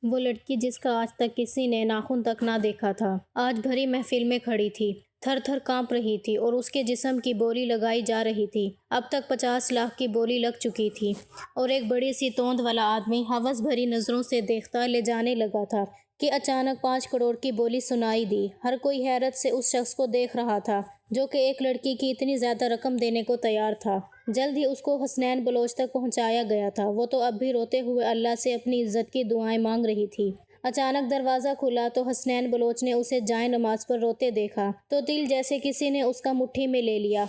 وہ لڑکی جس کا آج تک کسی نے ناخن تک نہ دیکھا تھا، آج بھری محفل میں کھڑی تھی، تھر تھر کانپ رہی تھی اور اس کے جسم کی بولی لگائی جا رہی تھی۔ اب تک 50 لاکھ کی بولی لگ چکی تھی اور ایک بڑی سی توند والا آدمی ہوس بھری نظروں سے دیکھتا لے جانے لگا تھا کہ اچانک 5 کروڑ کی بولی سنائی دی۔ ہر کوئی حیرت سے اس شخص کو دیکھ رہا تھا جو کہ ایک لڑکی کی اتنی زیادہ رقم دینے کو تیار تھا۔ جلد ہی اس کو حسنین بلوچ تک پہنچایا گیا تھا۔ وہ تو اب بھی روتے ہوئے اللہ سے اپنی عزت کی دعائیں مانگ رہی تھی۔ اچانک دروازہ کھلا تو حسنین بلوچ نے اسے جائے نماز پر روتے دیکھا تو دل جیسے کسی نے اس کا مٹھی میں لے لیا،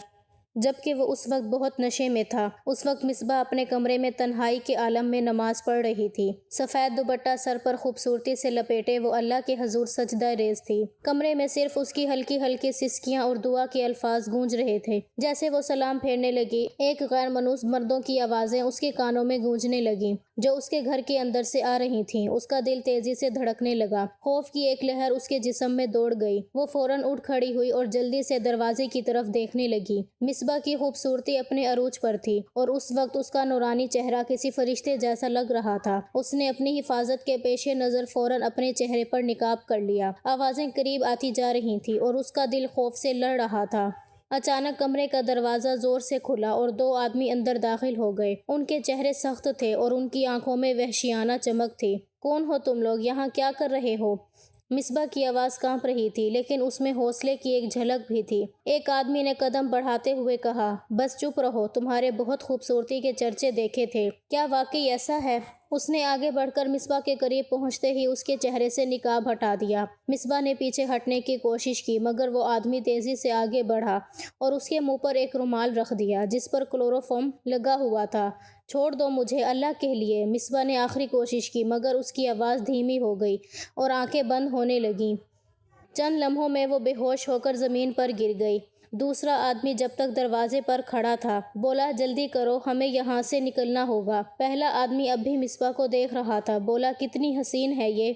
جبکہ وہ اس وقت بہت نشے میں تھا۔ اس وقت مصباح اپنے کمرے میں تنہائی کے عالم میں نماز پڑھ رہی تھی۔ سفید دوپٹہ سر پر خوبصورتی سے لپیٹے وہ اللہ کے حضور سجدہ ریز تھی۔ کمرے میں صرف اس کی ہلکی ہلکی سسکیاں اور دعا کے الفاظ گونج رہے تھے۔ جیسے وہ سلام پھیرنے لگی، ایک غیر مانوس مردوں کی آوازیں اس کے کانوں میں گونجنے لگیں جو اس کے گھر کے اندر سے آ رہی تھیں۔ اس کا دل تیزی سے دھڑکنے لگا، خوف کی ایک لہر اس کے جسم میں دوڑ گئی۔ وہ فوراً اٹھ کھڑی ہوئی اور جلدی سے دروازے کی طرف دیکھنے لگی۔ مصباح کی خوبصورتی اپنے عروج پر تھی اور اس وقت اس کا نورانی چہرہ کسی فرشتے جیسا لگ رہا تھا۔ اس نے اپنی حفاظت کے پیش نظر فوراً اپنے چہرے پر نقاب کر لیا۔ آوازیں قریب آتی جا رہی تھیں اور اس کا دل خوف سے لڑ رہا تھا۔ اچانک کمرے کا دروازہ زور سے کھلا اور 2 آدمی اندر داخل ہو گئے۔ ان کے چہرے سخت تھے اور ان کی آنکھوں میں وحشیانہ چمک تھی۔ کون ہو تم لوگ؟ یہاں کیا کر رہے ہو؟ مصباح کی آواز کانپ رہی تھی لیکن اس میں حوصلے کی ایک جھلک بھی تھی۔ ایک آدمی نے قدم بڑھاتے ہوئے کہا، بس چپ رہو، تمہارے بہت خوبصورتی کے چرچے دیکھے تھے۔ کیا واقعی ایسا ہے؟ اس نے آگے بڑھ کر مصباح کے قریب پہنچتے ہی اس کے چہرے سے نقاب ہٹا دیا۔ مصباح نے پیچھے ہٹنے کی کوشش کی مگر وہ آدمی تیزی سے آگے بڑھا اور اس کے منہ پر ایک رومال رکھ دیا جس پر کلوروفارم لگا ہوا تھا۔ چھوڑ دو مجھے اللہ کے لیے۔ مصباح نے آخری کوشش کی مگر اس کی آواز دھیمی ہو گئی اور آنکھیں بند ہونے لگیں۔ چند لمحوں میں وہ بے ہوش ہو کر زمین پر گر گئی۔ دوسرا آدمی جب تک دروازے پر کھڑا تھا بولا، جلدی کرو، ہمیں یہاں سے نکلنا ہوگا۔ پہلا آدمی اب بھی مصباح کو دیکھ رہا تھا، بولا، کتنی حسین ہے یہ،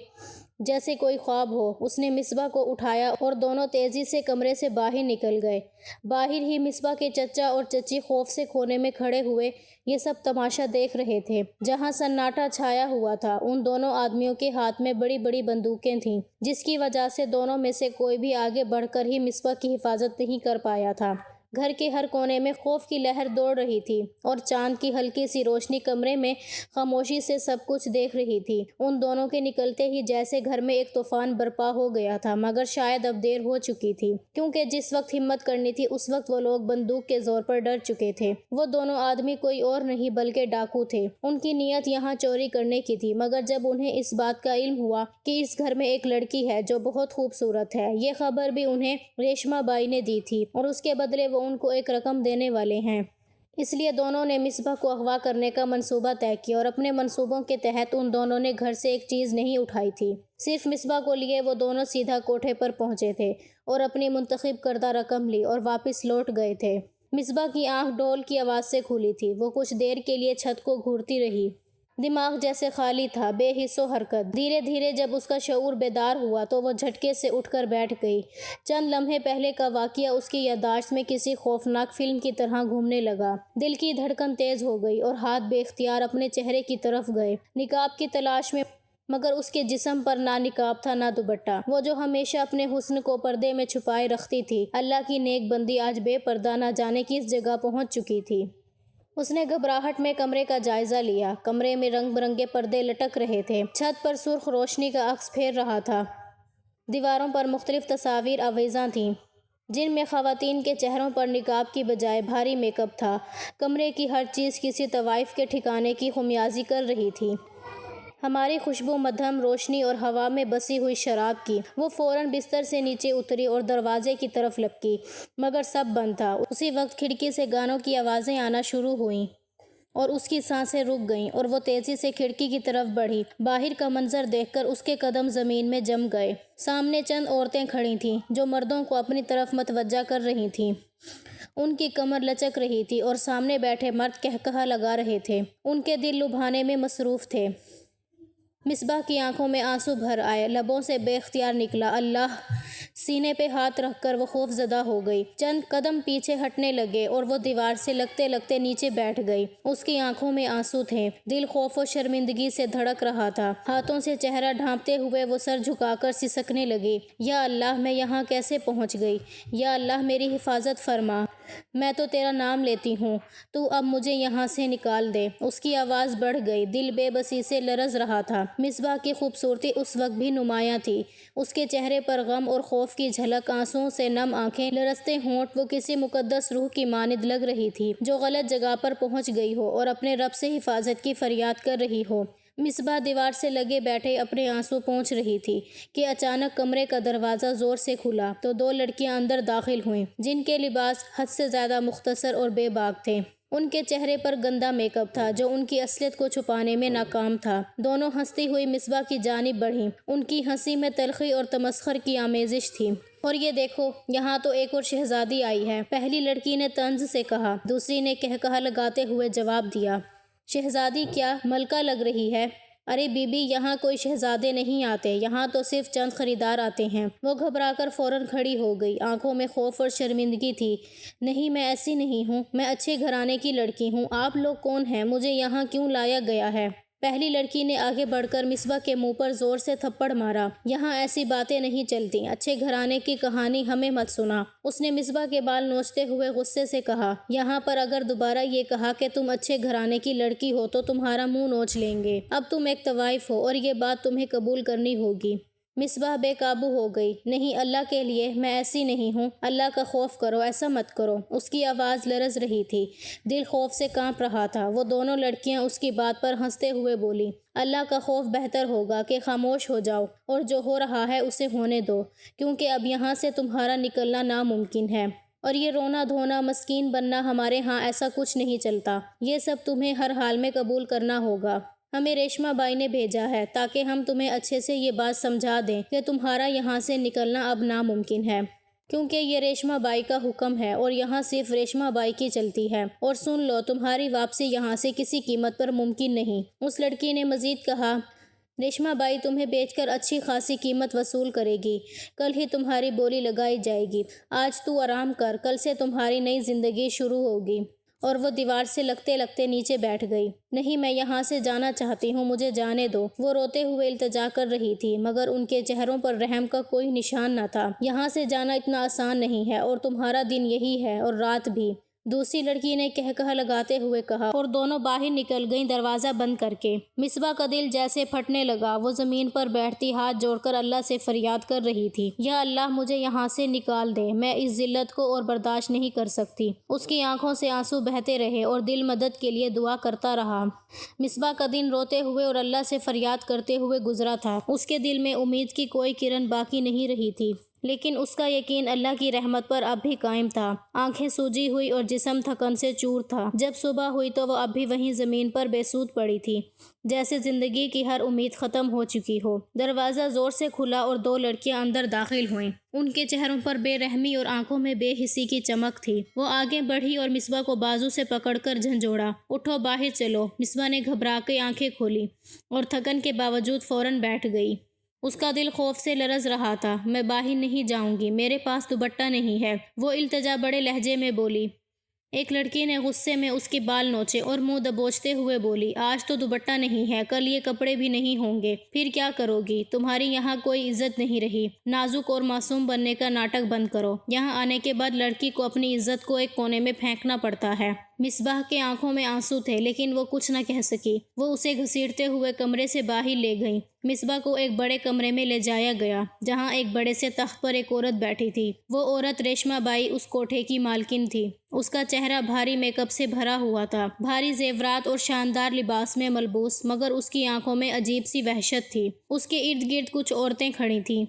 جیسے کوئی خواب ہو۔ اس نے مصباح کو اٹھایا اور دونوں تیزی سے کمرے سے باہر نکل گئے۔ باہر ہی مصباح کے چچا اور چچی خوف سے کونے میں کھڑے ہوئے یہ سب تماشا دیکھ رہے تھے۔ جہاں سناٹا چھایا ہوا تھا ان دونوں آدمیوں کے ہاتھ میں بڑی بڑی بندوقیں تھیں جس کی وجہ سے دونوں میں سے کوئی بھی آگے بڑھ کر ہی مصباح کی حفاظت نہیں کر پایا تھا۔ گھر کے ہر کونے میں خوف کی لہر دوڑ رہی تھی اور چاند کی ہلکی سی روشنی کمرے میں خاموشی سے سب کچھ دیکھ رہی تھی۔ ان دونوں کے نکلتے ہی جیسے گھر میں ایک طوفان برپا ہو گیا تھا مگر شاید اب دیر ہو چکی تھی کیونکہ جس وقت ہمت کرنی تھی اس وقت وہ لوگ بندوق کے زور پر ڈر چکے تھے۔ وہ دونوں آدمی کوئی اور نہیں بلکہ ڈاکو تھے۔ ان کی نیت یہاں چوری کرنے کی تھی مگر جب انہیں اس بات کا علم ہوا کہ اس گھر میں ایک لڑکی ہے جو بہت خوبصورت ہے، یہ خبر بھی انہیں ریشما بائی نے دی تھی اور اس کے بدلے وہ ان کو ایک رقم دینے والے ہیں۔ اس لیے دونوں نے مصباح کو اغوا کرنے کا منصوبہ طے کیا اور اپنے منصوبوں کے تحت ان دونوں نے گھر سے ایک چیز نہیں اٹھائی تھی۔ صرف مصباح کو لیے وہ دونوں سیدھا کوٹھے پر پہنچے تھے اور اپنی منتخب کردہ رقم لی اور واپس لوٹ گئے تھے۔ مصباح کی آنکھ ڈول کی آواز سے کھلی تھی۔ وہ کچھ دیر کے لیے چھت کو گھورتی رہی۔ دماغ جیسے خالی تھا، بے حس و حرکت۔ دھیرے دھیرے جب اس کا شعور بیدار ہوا تو وہ جھٹکے سے اٹھ کر بیٹھ گئی۔ چند لمحے پہلے کا واقعہ اس کی یادداشت میں کسی خوفناک فلم کی طرح گھومنے لگا۔ دل کی دھڑکن تیز ہو گئی اور ہاتھ بے اختیار اپنے چہرے کی طرف گئے، نقاب کی تلاش میں، مگر اس کے جسم پر نہ نقاب تھا نہ دوپٹہ۔ وہ جو ہمیشہ اپنے حسن کو پردے میں چھپائے رکھتی تھی، اللہ کی نیک بندی آج بے پردہ نہ جانے کس جگہ پہنچ چکی تھی۔ اس نے گھبراہٹ میں کمرے کا جائزہ لیا۔ کمرے میں رنگ برنگے پردے لٹک رہے تھے، چھت پر سرخ روشنی کا عکس پھیر رہا تھا، دیواروں پر مختلف تصاویر آویزاں تھیں جن میں خواتین کے چہروں پر نقاب کی بجائے بھاری میک اپ تھا۔ کمرے کی ہر چیز کسی طوائف کے ٹھکانے کی خمیازی کر رہی تھی، ہماری خوشبو، مدھم روشنی اور ہوا میں بسی ہوئی شراب کی۔ وہ فوراً بستر سے نیچے اتری اور دروازے کی طرف لپکی مگر سب بند تھا۔ اسی وقت کھڑکی سے گانوں کی آوازیں آنا شروع ہوئیں اور اس کی سانسیں رک گئیں اور وہ تیزی سے کھڑکی کی طرف بڑھی۔ باہر کا منظر دیکھ کر اس کے قدم زمین میں جم گئے۔ سامنے چند عورتیں کھڑی تھیں جو مردوں کو اپنی طرف متوجہ کر رہی تھیں۔ ان کی کمر لچک رہی تھی اور سامنے بیٹھے مرد قہقہہ لگا رہے تھے، ان کے دل لبھانے میں مصروف تھے۔ مصباح کی آنکھوں میں آنسو بھر آئے، لبوں سے بے اختیار نکلا، اللہ! سینے پہ ہاتھ رکھ کر وہ خوف زدہ ہو گئی۔ چند قدم پیچھے ہٹنے لگے اور وہ دیوار سے لگتے لگتے نیچے بیٹھ گئی۔ اس کی آنکھوں میں آنسو تھے، دل خوف و شرمندگی سے دھڑک رہا تھا۔ ہاتھوں سے چہرہ ڈھانپتے ہوئے وہ سر جھکا کر سسکنے لگی۔ یا اللہ، میں یہاں کیسے پہنچ گئی؟ یا اللہ، میری حفاظت فرما، میں تو تیرا نام لیتی ہوں، تو اب مجھے یہاں سے نکال دے۔ اس کی آواز بڑھ گئی، دل بے بسی سے لرز رہا تھا۔ مصباح کی خوبصورتی اس وقت بھی نمایاں تھی، اس کے چہرے پر غم اور خوف کی جھلک، آنسوؤں سے نم آنکھیں، لرزتے ہونٹ، وہ کسی مقدس روح کی مانند لگ رہی تھی جو غلط جگہ پر پہنچ گئی ہو اور اپنے رب سے حفاظت کی فریاد کر رہی ہو۔ مصباح دیوار سے لگے بیٹھے اپنے آنسو پونچھ رہی تھی کہ اچانک کمرے کا دروازہ زور سے کھلا تو دو لڑکیاں اندر داخل ہوئیں جن کے لباس حد سے زیادہ مختصر اور بے باک تھے۔ ان کے چہرے پر گندا میک اپ تھا جو ان کی اصلیت کو چھپانے میں ناکام تھا۔ دونوں ہنستی ہوئی مصباح کی جانب بڑھیں۔ ان کی ہنسی میں تلخی اور تمسخر کی آمیزش تھی۔ اور یہ دیکھو، یہاں تو ایک اور شہزادی آئی ہے، پہلی لڑکی نے طنز سے کہا۔ دوسری نے قہقہہ لگاتے ہوئے جواب دیا، شہزادی کیا، ملکہ لگ رہی ہے۔ ارے بی بی، یہاں کوئی شہزادے نہیں آتے، یہاں تو صرف چند خریدار آتے ہیں۔ وہ گھبرا کر فوراً کھڑی ہو گئی، آنکھوں میں خوف اور شرمندگی تھی۔ نہیں، میں ایسی نہیں ہوں، میں اچھے گھرانے کی لڑکی ہوں۔ آپ لوگ کون ہیں؟ مجھے یہاں کیوں لایا گیا ہے؟ پہلی لڑکی نے آگے بڑھ کر مصباح کے منہ پر زور سے تھپڑ مارا۔ یہاں ایسی باتیں نہیں چلتی، اچھے گھرانے کی کہانی ہمیں مت سنا۔ اس نے مصباح کے بال نوچتے ہوئے غصے سے کہا، یہاں پر اگر دوبارہ یہ کہا کہ تم اچھے گھرانے کی لڑکی ہو تو تمہارا منہ نوچ لیں گے۔ اب تم ایک طوائف ہو اور یہ بات تمہیں قبول کرنی ہوگی۔ مصباح بے قابو ہو گئی۔ نہیں، اللہ کے لیے، میں ایسی نہیں ہوں، اللہ کا خوف کرو، ایسا مت کرو۔ اس کی آواز لرز رہی تھی، دل خوف سے کانپ رہا تھا۔ وہ دونوں لڑکیاں اس کی بات پر ہنستے ہوئے بولی، اللہ کا خوف بہتر ہوگا کہ خاموش ہو جاؤ اور جو ہو رہا ہے اسے ہونے دو، کیونکہ اب یہاں سے تمہارا نکلنا ناممکن ہے۔ اور یہ رونا دھونا، مسکین بننا، ہمارے ہاں ایسا کچھ نہیں چلتا۔ یہ سب تمہیں ہر حال میں قبول کرنا ہوگا۔ ہمیں ریشما بائی نے بھیجا ہے تاکہ ہم تمہیں اچھے سے یہ بات سمجھا دیں کہ تمہارا یہاں سے نکلنا اب ناممکن ہے، کیونکہ یہ ریشما بائی کا حکم ہے اور یہاں صرف ریشما بائی کی چلتی ہے۔ اور سن لو، تمہاری واپسی یہاں سے کسی قیمت پر ممکن نہیں۔ اس لڑکی نے مزید کہا، ریشما بائی تمہیں بیچ کر اچھی خاصی قیمت وصول کرے گی، کل ہی تمہاری بولی لگائی جائے گی۔ آج تو آرام کر، کل سے تمہاری نئی زندگی شروع ہوگی۔ اور وہ دیوار سے لگتے لگتے نیچے بیٹھ گئی۔ نہیں، میں یہاں سے جانا چاہتی ہوں، مجھے جانے دو۔ وہ روتے ہوئے التجا کر رہی تھی، مگر ان کے چہروں پر رحم کا کوئی نشان نہ تھا۔ یہاں سے جانا اتنا آسان نہیں ہے، اور تمہارا دن یہی ہے اور رات بھی، دوسری لڑکی نے قہقہہ لگاتے ہوئے کہا، اور دونوں باہر نکل گئیں دروازہ بند کر کے۔ مصباح کا دل جیسے پھٹنے لگا۔ وہ زمین پر بیٹھتی ہاتھ جوڑ کر اللہ سے فریاد کر رہی تھی، یا اللہ، مجھے یہاں سے نکال دے، میں اس ذلت کو اور برداشت نہیں کر سکتی۔ اس کی آنکھوں سے آنسو بہتے رہے اور دل مدد کے لیے دعا کرتا رہا۔ مصباح کا دن روتے ہوئے اور اللہ سے فریاد کرتے ہوئے گزرا تھا۔ اس کے دل میں امید کی کوئی کرن باقی نہیں رہی تھی، لیکن اس کا یقین اللہ کی رحمت پر اب بھی قائم تھا۔ آنکھیں سوجی ہوئی اور جسم تھکن سے چور تھا۔ جب صبح ہوئی تو وہ اب بھی وہیں زمین پر بے سود پڑی تھی، جیسے زندگی کی ہر امید ختم ہو چکی ہو۔ دروازہ زور سے کھلا اور دو لڑکیاں اندر داخل ہوئیں۔ ان کے چہروں پر بے رحمی اور آنکھوں میں بے حسی کی چمک تھی۔ وہ آگے بڑھی اور مصباح کو بازو سے پکڑ کر جھنجھوڑا، اٹھو، باہر چلو۔ مصباح نے گھبرا کے آنکھیں کھولی اور تھکن کے باوجود فوراً بیٹھ گئی۔ اس کا دل خوف سے لرز رہا تھا۔ میں باہر نہیں جاؤں گی، میرے پاس دوپٹہ نہیں ہے، وہ التجا بڑے لہجے میں بولی۔ ایک لڑکی نے غصے میں اس کے بال نوچے اور منہ دبوچتے ہوئے بولی، آج تو دوپٹہ نہیں ہے، کل یہ کپڑے بھی نہیں ہوں گے، پھر کیا کرو گی؟ تمہاری یہاں کوئی عزت نہیں رہی۔ نازک اور معصوم بننے کا ناٹک بند کرو۔ یہاں آنے کے بعد لڑکی کو اپنی عزت کو ایک کونے میں پھینکنا پڑتا ہے۔ مصباح کے آنکھوں میں آنسو تھے، لیکن وہ کچھ نہ کہہ سکی۔ وہ اسے گھسیٹتے ہوئے کمرے سے باہر لے گئیں۔ مصباح کو ایک بڑے کمرے میں لے جایا گیا، جہاں ایک بڑے سے تخت پر ایک عورت بیٹھی تھی۔ وہ عورت ریشما بائی اس کوٹھے کی مالکن تھی۔ اس کا چہرہ بھاری میک اپ سے بھرا ہوا تھا، بھاری زیورات اور شاندار لباس میں ملبوس، مگر اس کی آنکھوں میں عجیب سی وحشت تھی۔ اس کے ارد گرد کچھ عورتیں کھڑی تھیں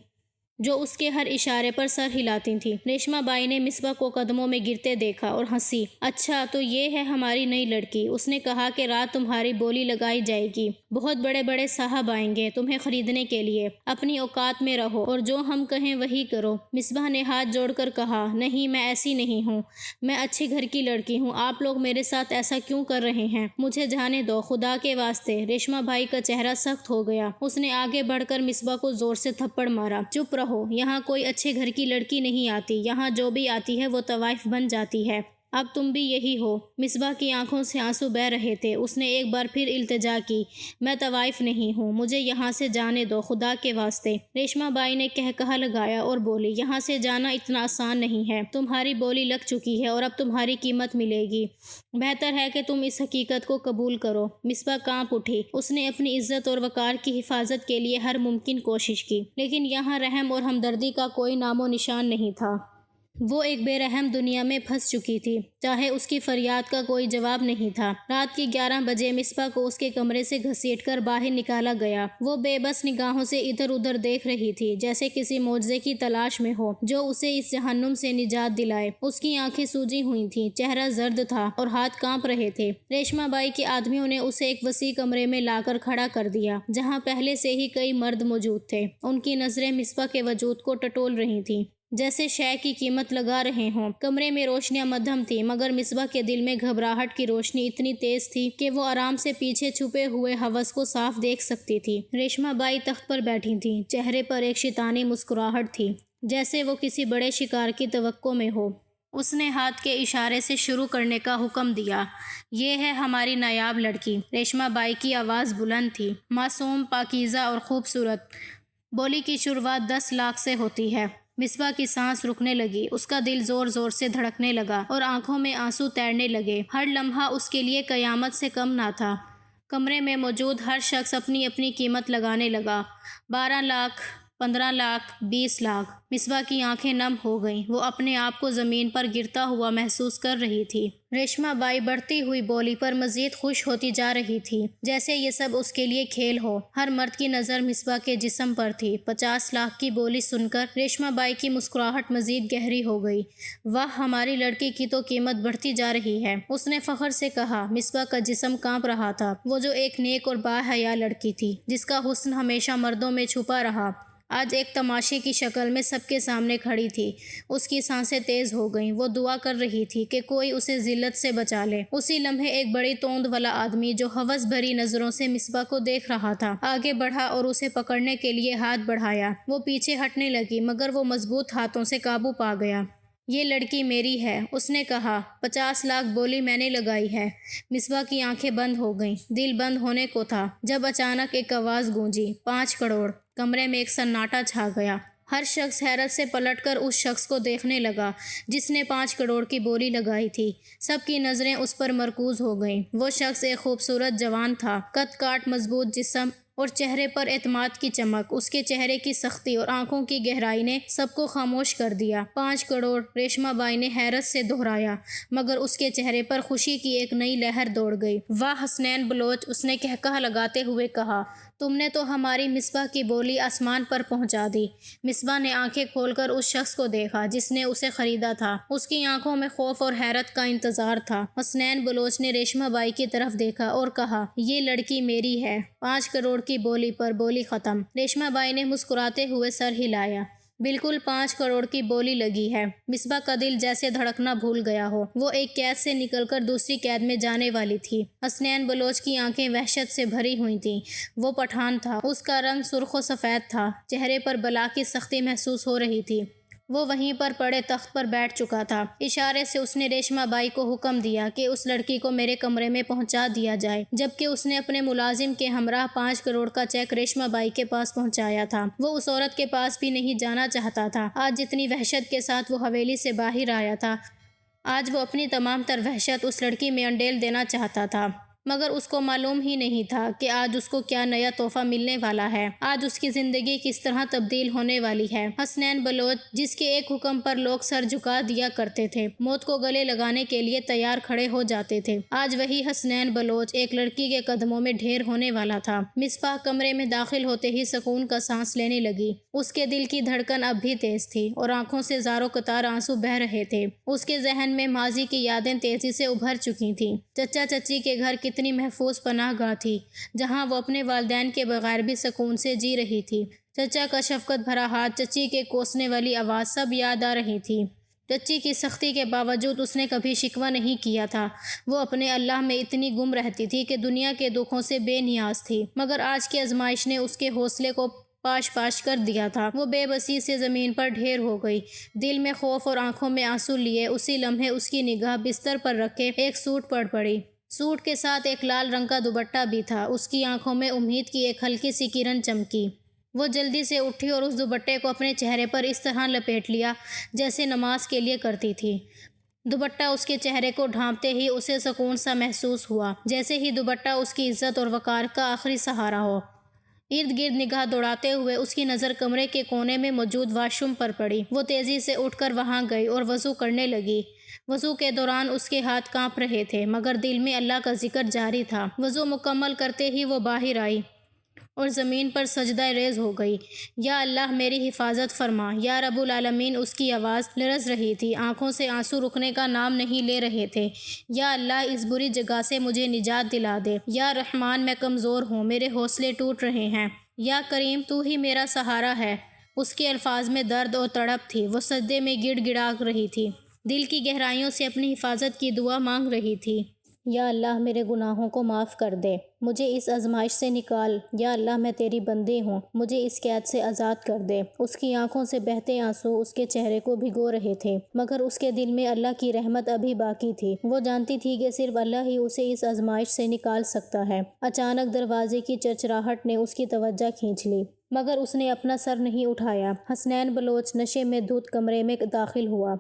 جو اس کے ہر اشارے پر سر ہلاتی تھیں۔ ریشما بائی نے مصباح کو قدموں میں گرتے دیکھا اور ہنسی۔ اچھا، تو یہ ہے ہماری نئی لڑکی۔ اس نے کہا کہ رات تمہاری بولی لگائی جائے گی، بہت بڑے بڑے صاحب آئیں گے تمہیں خریدنے کے لیے، اپنی اوقات میں رہو اور جو ہم کہیں وہی کرو۔ مصباح نے ہاتھ جوڑ کر کہا، نہیں، میں ایسی نہیں ہوں، میں اچھے گھر کی لڑکی ہوں، آپ لوگ میرے ساتھ ایسا کیوں کر رہے ہیں؟ مجھے جانے دو، خدا کے واسطے۔ ریشما بائی کا چہرہ سخت ہو گیا۔ اس نے آگے بڑھ کر مصباح کو زور سے تھپڑ مارا۔ چپ رہو، ہو، یہاں کوئی اچھے گھر کی لڑکی نہیں آتی، یہاں جو بھی آتی ہے وہ طوائف بن جاتی ہے۔ اب تم بھی یہی ہو۔ مصباح کی آنکھوں سے آنسو بہہ رہے تھے۔ اس نے ایک بار پھر التجا کی، میں طوائف نہیں ہوں، مجھے یہاں سے جانے دو، خدا کے واسطے۔ ریشما بائی نے کہا لگایا اور بولی، یہاں سے جانا اتنا آسان نہیں ہے، تمہاری بولی لگ چکی ہے اور اب تمہاری قیمت ملے گی، بہتر ہے کہ تم اس حقیقت کو قبول کرو۔ مصباح کانپ اٹھی۔ اس نے اپنی عزت اور وقار کی حفاظت کے لیے ہر ممکن کوشش کی، لیکن یہاں رحم اور ہمدردی کا کوئی نام و نشان نہیں تھا۔ وہ ایک بے رحم دنیا میں پھنس چکی تھی، چاہے اس کی فریاد کا کوئی جواب نہیں تھا۔ رات کی 11 بجے مصباح کو اس کے کمرے سے گھسیٹ کر باہر نکالا گیا۔ وہ بے بس نگاہوں سے ادھر ادھر دیکھ رہی تھی، جیسے کسی معجزے کی تلاش میں ہو جو اسے اس جہنم سے نجات دلائے۔ اس کی آنکھیں سوجی ہوئی تھیں، چہرہ زرد تھا اور ہاتھ کانپ رہے تھے۔ ریشما بائی کے آدمیوں نے اسے ایک وسیع کمرے میں لا کر کھڑا کر دیا، جہاں پہلے سے ہی کئی مرد موجود تھے۔ ان کی نظریں مصباح کے وجود کو ٹٹول رہی تھیں، جیسے شے کی قیمت لگا رہے ہوں۔ کمرے میں روشنیاں مدھم تھیں، مگر مصباح کے دل میں گھبراہٹ کی روشنی اتنی تیز تھی کہ وہ آرام سے پیچھے چھپے ہوئے ہوس کو صاف دیکھ سکتی تھی۔ ریشما بائی تخت پر بیٹھی تھیں، چہرے پر ایک شیطانی مسکراہٹ تھی، جیسے وہ کسی بڑے شکار کی توقع میں ہو۔ اس نے ہاتھ کے اشارے سے شروع کرنے کا حکم دیا۔ یہ ہے ہماری نایاب لڑکی۔ ریشما بائی کی آواز بلند تھی، معصوم، پاکیزہ اور خوبصورت۔ بولی کی شروعات 10 لاکھ سے ہوتی ہے۔ مصباح کی سانس رکنے لگی، اس کا دل زور زور سے دھڑکنے لگا اور آنکھوں میں آنسو تیرنے لگے۔ ہر لمحہ اس کے لیے قیامت سے کم نہ تھا۔ کمرے میں موجود ہر شخص اپنی اپنی قیمت لگانے لگا۔ 12 لاکھ، 15 لاکھ، 20 لاکھ۔ مصباح کی آنکھیں نم ہو گئیں، وہ اپنے آپ کو زمین پر گرتا ہوا محسوس کر رہی تھی۔ ریشما بائی بڑھتی ہوئی بولی پر مزید خوش ہوتی جا رہی تھی، جیسے یہ سب اس کے لیے کھیل ہو۔ ہر مرد کی نظر مصباح کے جسم پر تھی۔ 50 لاکھ کی بولی سن کر ریشما بائی کی مسکراہٹ مزید گہری ہو گئی۔ واہ، ہماری لڑکی کی تو قیمت بڑھتی جا رہی ہے، اس نے فخر سے کہا۔ مصباح کا جسم کانپ رہا تھا، وہ جو ایک نیک اور باحیا لڑکی تھی، جس کا حسن ہمیشہ مردوں میں چھپا رہا، آج ایک تماشے کی شکل میں سب کے سامنے کھڑی تھی۔ اس کی سانسیں تیز ہو گئیں، وہ دعا کر رہی تھی کہ کوئی اسے ذلت سے بچا لے۔ اسی لمحے ایک بڑی توند والا آدمی جو ہوس بھری نظروں سے مصباح کو دیکھ رہا تھا، آگے بڑھا اور اسے پکڑنے کے لیے ہاتھ بڑھایا۔ وہ پیچھے ہٹنے لگی، مگر وہ مضبوط ہاتھوں سے قابو پا گیا۔ یہ لڑکی میری ہے، اس نے کہا۔ 50 لاکھ بولی میں نے لگائی ہے۔ مصباح کی آنکھیں بند ہو گئیں، دل بند ہونے کو تھا، جب اچانک ایک آواز گونجی، 5 کروڑ۔ کمرے میں ایک سناٹا چھا گیا۔ ہر شخص حیرت سے پلٹ کر اس شخص کو دیکھنے لگا جس نے 5 کروڑ کی بولی لگائی تھی۔ سب کی نظریں اس پر مرکوز ہو گئیں۔ وہ شخص ایک خوبصورت جوان تھا، قد کاٹ، مضبوط جسم اور چہرے پر اعتماد کی چمک۔ اس کے چہرے کی سختی اور آنکھوں کی گہرائی نے سب کو خاموش کر دیا۔ 5 کروڑ، ریشما بائی نے حیرت سے دہرایا، مگر اس کے چہرے پر خوشی کی ایک نئی لہر دوڑ گئی۔ واہ حسنین بلوچ، اس نے کہا لگاتے ہوئے کہا، تم نے تو ہماری مصباح کی بولی آسمان پر پہنچا دی۔ مصباح نے آنکھیں کھول کر اس شخص کو دیکھا جس نے اسے خریدا تھا۔ اس کی آنکھوں میں خوف اور حیرت کا انتظار تھا۔ حسنین بلوچ نے ریشما بائی کی طرف دیکھا اور کہا، یہ لڑکی میری ہے۔ 5 کروڑ کی بولی پر بولی ختم۔ ریشما بائی نے مسکراتے ہوئے سر ہلایا۔ بالکل 5 کروڑ کی بولی لگی ہے۔ مصباح کا دل جیسے دھڑکنا بھول گیا ہو، وہ ایک قید سے نکل کر دوسری قید میں جانے والی تھی۔ حسنین بلوچ کی آنکھیں وحشت سے بھری ہوئی تھیں۔ وہ پٹھان تھا، اس کا رنگ سرخ و سفید تھا، چہرے پر بلا کی سختی محسوس ہو رہی تھی۔ وہ وہیں پر پڑے تخت پر بیٹھ چکا تھا۔ اشارے سے اس نے ریشما بائی کو حکم دیا کہ اس لڑکی کو میرے کمرے میں پہنچا دیا جائے، جبکہ اس نے اپنے ملازم کے ہمراہ 5 کروڑ کا چیک ریشما بائی کے پاس پہنچایا تھا۔ وہ اس عورت کے پاس بھی نہیں جانا چاہتا تھا۔ آج جتنی وحشت کے ساتھ وہ حویلی سے باہر آیا تھا، آج وہ اپنی تمام تر وحشت اس لڑکی میں انڈیل دینا چاہتا تھا، مگر اس کو معلوم ہی نہیں تھا کہ آج اس کو کیا نیا تحفہ ملنے والا ہے، آج اس کی زندگی کس طرح تبدیل ہونے والی ہے۔ حسنین بلوچ، جس کے ایک حکم پر لوگ سر جھکا دیا کرتے تھے، موت کو گلے لگانے کے لیے تیار کھڑے ہو جاتے تھے، آج وہی حسنین بلوچ ایک لڑکی کے قدموں میں ڈھیر ہونے والا تھا۔ مصباح کمرے میں داخل ہوتے ہی سکون کا سانس لینے لگی۔ اس کے دل کی دھڑکن اب بھی تیز تھی اور آنکھوں سے زاروں قطار آنسو بہہ رہے تھے۔ اس کے ذہن میں ماضی کی یادیں تیزی سے ابھر چکی تھیں۔ چچا چچی کے گھر کتنی محفوظ پناہ گاہ تھی، جہاں وہ اپنے والدین کے بغیر بھی سکون سے جی رہی تھی۔ چچا کا شفقت بھرا ہاتھ، چچی کے کوسنے والی آواز، سب یاد آ رہی تھی۔ چچی کی سختی کے باوجود اس نے کبھی شکوہ نہیں کیا تھا۔ وہ اپنے اللہ میں اتنی گم رہتی تھی کہ دنیا کے دکھوں سے بے نیاز تھی، مگر آج کی آزمائش نے اس کے حوصلے کو پاش پاش کر دیا تھا۔ وہ بے بسی سے زمین پر ڈھیر ہو گئی، دل میں خوف اور آنکھوں میں آنسو لیے اسی لمحے اس کی نگاہ بستر پر رکھے ایک سوٹ پر پڑی۔ سوٹ کے ساتھ ایک لال رنگ کا دوپٹہ بھی تھا۔ اس کی آنکھوں میں امید کی ایک ہلکی سی کرن چمکی۔ وہ جلدی سے اٹھی اور اس دوپٹے کو اپنے چہرے پر اس طرح لپیٹ لیا جیسے نماز کے لیے کرتی تھی۔ دوپٹہ اس کے چہرے کو ڈھانپتے ہی اسے سکون سا محسوس ہوا، جیسے ہی دوپٹہ اس کی عزت اور وقار کا آخری سہارا ہو۔ ارد گرد نگاہ دوڑاتے ہوئے اس کی نظر کمرے کے کونے میں موجود واش روم پر پڑی۔ وہ تیزی سے اٹھ کر وہاں گئی اور وضو کرنے لگی۔ وضو کے دوران اس کے ہاتھ کانپ رہے تھے مگر دل میں اللہ کا ذکر جاری تھا۔ وضو مکمل کرتے ہی وہ باہر آئی اور زمین پر سجدہ ریز ہو گئی۔ یا اللہ میری حفاظت فرما، یا رب العالمین۔ اس کی آواز لرز رہی تھی، آنکھوں سے آنسو رکنے کا نام نہیں لے رہے تھے۔ یا اللہ اس بری جگہ سے مجھے نجات دلا دے۔ یا رحمان میں کمزور ہوں، میرے حوصلے ٹوٹ رہے ہیں۔ یا کریم تو ہی میرا سہارا ہے۔ اس کے الفاظ میں درد اور تڑپ تھی، وہ سجدے میں گڑ گڑا رہی تھی، دل کی گہرائیوں سے اپنی حفاظت کی دعا مانگ رہی تھی۔ یا اللہ میرے گناہوں کو معاف کر دے، مجھے اس آزمائش سے نکال۔ یا اللہ میں تیری بندی ہوں، مجھے اس قید سے آزاد کر دے۔ اس کی آنکھوں سے بہتے آنسو اس کے چہرے کو بھگو رہے تھے مگر اس کے دل میں اللہ کی رحمت ابھی باقی تھی۔ وہ جانتی تھی کہ صرف اللہ ہی اسے اس آزمائش سے نکال سکتا ہے۔ اچانک دروازے کی چرچراہٹ نے اس کی توجہ کھینچ لی مگر اس نے اپنا سر نہیں اٹھایا۔ حسنین بلوچ نشے میں دھت کمرے میں داخل ہوا۔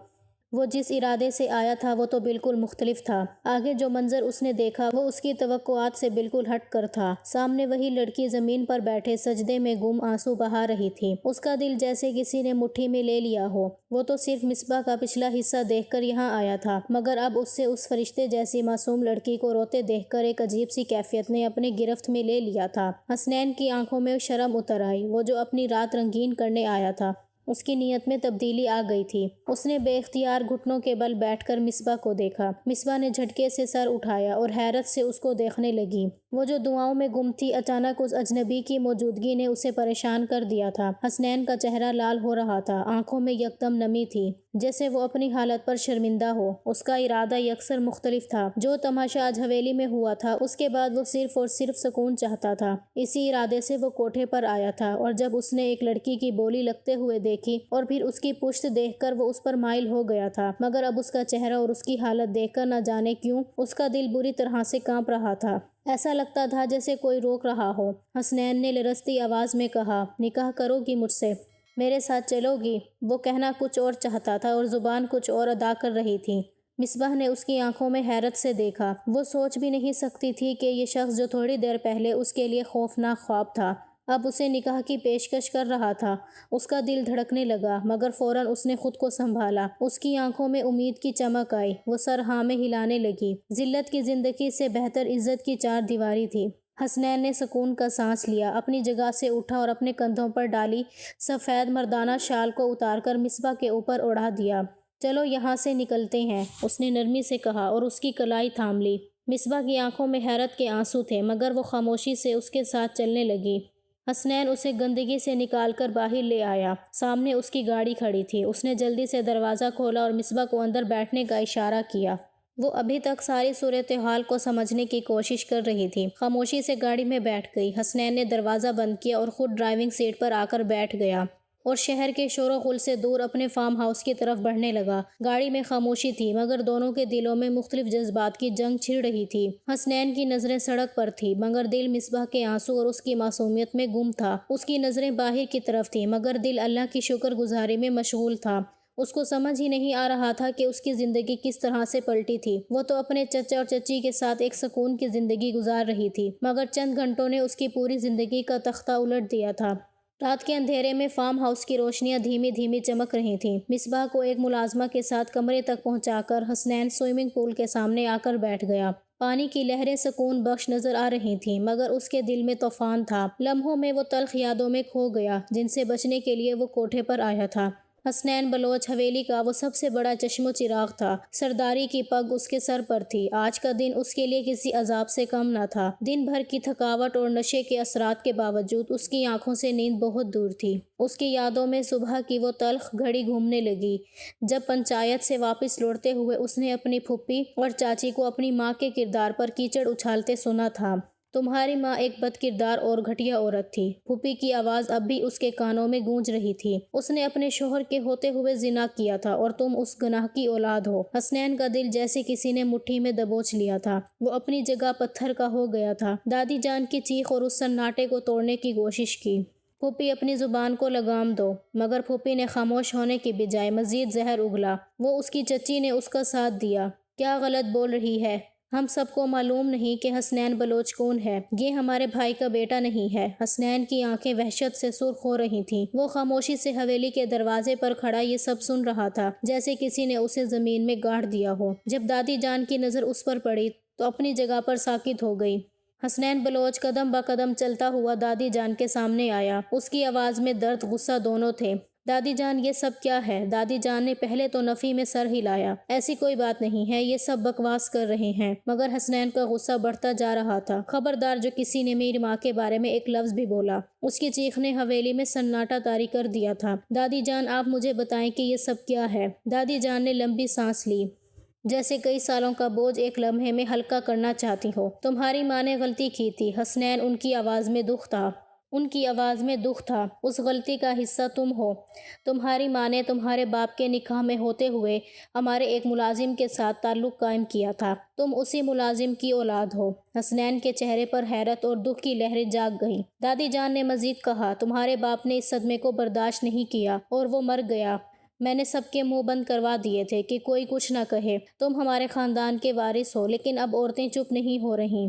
وہ جس ارادے سے آیا تھا وہ تو بالکل مختلف تھا۔ آگے جو منظر اس نے دیکھا وہ اس کی توقعات سے بالکل ہٹ کر تھا۔ سامنے وہی لڑکی زمین پر بیٹھے سجدے میں گم آنسو بہا رہی تھی۔ اس کا دل جیسے کسی نے مٹھی میں لے لیا ہو۔ وہ تو صرف مصباح کا پچھلا حصہ دیکھ کر یہاں آیا تھا مگر اب اس سے اس فرشتے جیسی معصوم لڑکی کو روتے دیکھ کر ایک عجیب سی کیفیت نے اپنے گرفت میں لے لیا تھا۔ حسنین کی آنکھوں میں شرم اتر آئی۔ وہ جو اپنی رات رنگین کرنے آیا تھا اس کی نیت میں تبدیلی آ گئی تھی۔ اس نے بے اختیار گھٹنوں کے بل بیٹھ کر مصباح کو دیکھا۔ مصباح نے جھٹکے سے سر اٹھایا اور حیرت سے اس کو دیکھنے لگی۔ وہ جو دعاؤں میں گم تھی، اچانک اس اجنبی کی موجودگی نے اسے پریشان کر دیا تھا۔ حسنین کا چہرہ لال ہو رہا تھا، آنکھوں میں یکدم نمی تھی جیسے وہ اپنی حالت پر شرمندہ ہو۔ اس کا ارادہ یکسر مختلف تھا۔ جو تماشا آج حویلی میں ہوا تھا اس کے بعد وہ صرف اور صرف سکون چاہتا تھا۔ اسی ارادے سے وہ کوٹھے پر آیا تھا اور جب اس نے ایک لڑکی کی بولی لگتے ہوئے دیکھی اور پھر اس کی پشت دیکھ کر وہ اس پر مائل ہو گیا تھا مگر اب اس کا چہرہ اور اس کی حالت دیکھ کر نہ جانے کیوں اس کا دل بری طرح سے کانپ رہا تھا۔ ایسا لگتا تھا جیسے کوئی روک رہا ہو۔ حسنین نے لرزتی آواز میں کہا، نکاح کرو گی مجھ سے؟ میرے ساتھ چلو گی؟ وہ کہنا کچھ اور چاہتا تھا اور زبان کچھ اور ادا کر رہی تھی۔ مصباح نے اس کی آنکھوں میں حیرت سے دیکھا۔ وہ سوچ بھی نہیں سکتی تھی کہ یہ شخص جو تھوڑی دیر پہلے اس کے لیے خوفناک خواب تھا اب اسے نکاح کی پیشکش کر رہا تھا۔ اس کا دل دھڑکنے لگا مگر فوراً اس نے خود کو سنبھالا۔ اس کی آنکھوں میں امید کی چمک آئی۔ وہ سر ہاں میں ہلانے لگی۔ ذلت کی زندگی سے بہتر عزت کی چار دیواری تھی۔ حسنین نے سکون کا سانس لیا، اپنی جگہ سے اٹھا اور اپنے کندھوں پر ڈالی سفید مردانہ شال کو اتار کر مصباح کے اوپر اڑا دیا۔ چلو یہاں سے نکلتے ہیں، اس نے نرمی سے کہا اور اس کی کلائی تھام لی۔ مصباح کی آنکھوں میں حیرت کے آنسو تھے مگر وہ خاموشی سے اس کے ساتھ چلنے لگی۔ حسنین اسے گندگی سے نکال کر باہر لے آیا۔ سامنے اس کی گاڑی کھڑی تھی۔ اس نے جلدی سے دروازہ کھولا اور مصباح کو اندر بیٹھنے کا اشارہ کیا۔ وہ ابھی تک ساری صورتحال کو سمجھنے کی کوشش کر رہی تھی۔ خاموشی سے گاڑی میں بیٹھ گئی۔ حسنین نے دروازہ بند کیا اور خود ڈرائیونگ سیٹ پر آ کر بیٹھ گیا اور شہر کے شور و غل سے دور اپنے فارم ہاؤس کی طرف بڑھنے لگا۔ گاڑی میں خاموشی تھی مگر دونوں کے دلوں میں مختلف جذبات کی جنگ چھڑ رہی تھی۔ حسنین کی نظریں سڑک پر تھی مگر دل مصباح کے آنسو اور اس کی معصومیت میں گم تھا۔ اس کی نظریں باہر کی طرف تھیں مگر دل اللہ کی شکر گزاری میں مشغول تھا۔ اس کو سمجھ ہی نہیں آ رہا تھا کہ اس کی زندگی کس طرح سے پلٹی تھی۔ وہ تو اپنے چچا اور چچی کے ساتھ ایک سکون کی زندگی گزار رہی تھی مگر چند گھنٹوں نے اس کی پوری زندگی کا تختہ الٹ دیا تھا۔ رات کے اندھیرے میں فارم ہاؤس کی روشنیاں دھیمی دھیمی چمک رہی تھیں۔ مصباح کو ایک ملازمہ کے ساتھ کمرے تک پہنچا کر حسنین سوئمنگ پول کے سامنے آ کر بیٹھ گیا۔ پانی کی لہریں سکون بخش نظر آ رہی تھیں مگر اس کے دل میں طوفان تھا۔ لمحوں میں وہ تلخ یادوں میں کھو گیا جن سے بچنے کے لیے وہ کوٹھے پر آیا تھا۔ حسنین بلوچ حویلی کا وہ سب سے بڑا چشم و چراغ تھا۔ سرداری کی پگ اس کے سر پر تھی۔ آج کا دن اس کے لیے کسی عذاب سے کم نہ تھا۔ دن بھر کی تھکاوٹ اور نشے کے اثرات کے باوجود اس کی آنکھوں سے نیند بہت دور تھی۔ اس کی یادوں میں صبح کی وہ تلخ گھڑی گھومنے لگی جب پنچایت سے واپس لوٹتے ہوئے اس نے اپنی پھوپھی اور چاچی کو اپنی ماں کے کردار پر کیچڑ اچھالتے سنا تھا۔ تمہاری ماں ایک بد کردار اور گھٹیا عورت تھی۔ پھوپھی کی آواز اب بھی اس کے کانوں میں گونج رہی تھی۔ اس نے اپنے شوہر کے ہوتے ہوئے زنا کیا تھا اور تم اس گناہ کی اولاد ہو۔ حسنین کا دل جیسے کسی نے مٹھی میں دبوچ لیا تھا۔ وہ اپنی جگہ پتھر کا ہو گیا تھا۔ دادی جان کی چیخ اور اس سناٹے کو توڑنے کی کوشش کی۔ پھوپھی اپنی زبان کو لگام دو، مگر پھوپھی نے خاموش ہونے کی بجائے مزید زہر اگلا۔ وہ اس کی چچی نے اس کا ساتھ دیا۔ کیا غلط بول رہی ہے؟ ہم سب کو معلوم نہیں کہ حسنین بلوچ کون ہے؟ یہ ہمارے بھائی کا بیٹا نہیں ہے۔ حسنین کی آنکھیں وحشت سے سرخ ہو رہی تھیں۔ وہ خاموشی سے حویلی کے دروازے پر کھڑا یہ سب سن رہا تھا، جیسے کسی نے اسے زمین میں گاڑ دیا ہو۔ جب دادی جان کی نظر اس پر پڑی تو اپنی جگہ پر ساکت ہو گئی۔ حسنین بلوچ قدم بہ قدم چلتا ہوا دادی جان کے سامنے آیا۔ اس کی آواز میں درد غصہ دونوں تھے۔ دادی جان، یہ سب کیا ہے؟ دادی جان نے پہلے تو نفی میں سر ہلایا۔ ایسی کوئی بات نہیں ہے، یہ سب بکواس کر رہے ہیں۔ مگر حسنین کا غصہ بڑھتا جا رہا تھا۔ خبردار جو کسی نے میری ماں کے بارے میں ایک لفظ بھی بولا۔ اس کی چیخ نے حویلی میں سناٹا طاری کر دیا تھا۔ دادی جان، آپ مجھے بتائیں کہ یہ سب کیا ہے؟ دادی جان نے لمبی سانس لی، جیسے کئی سالوں کا بوجھ ایک لمحے میں ہلکا کرنا چاہتی ہو۔ تمہاری ماں نے غلطی کی تھی حسنین، ان کی آواز میں دکھ تھا۔ ان کی آواز میں دکھ تھا۔ اس غلطی کا حصہ تم ہو۔ تمہاری ماں نے تمہارے باپ کے نکاح میں ہوتے ہوئے ہمارے ایک ملازم کے ساتھ تعلق قائم کیا تھا۔ تم اسی ملازم کی اولاد ہو۔ حسنین کے چہرے پر حیرت اور دکھ کی لہریں جاگ گئیں۔ دادی جان نے مزید کہا، تمہارے باپ نے اس صدمے کو برداشت نہیں کیا اور وہ مر گیا۔ میں نے سب کے منہ بند کروا دیے تھے کہ کوئی کچھ نہ کہے۔ تم ہمارے خاندان کے وارث ہو، لیکن اب عورتیں چپ نہیں ہو رہیں۔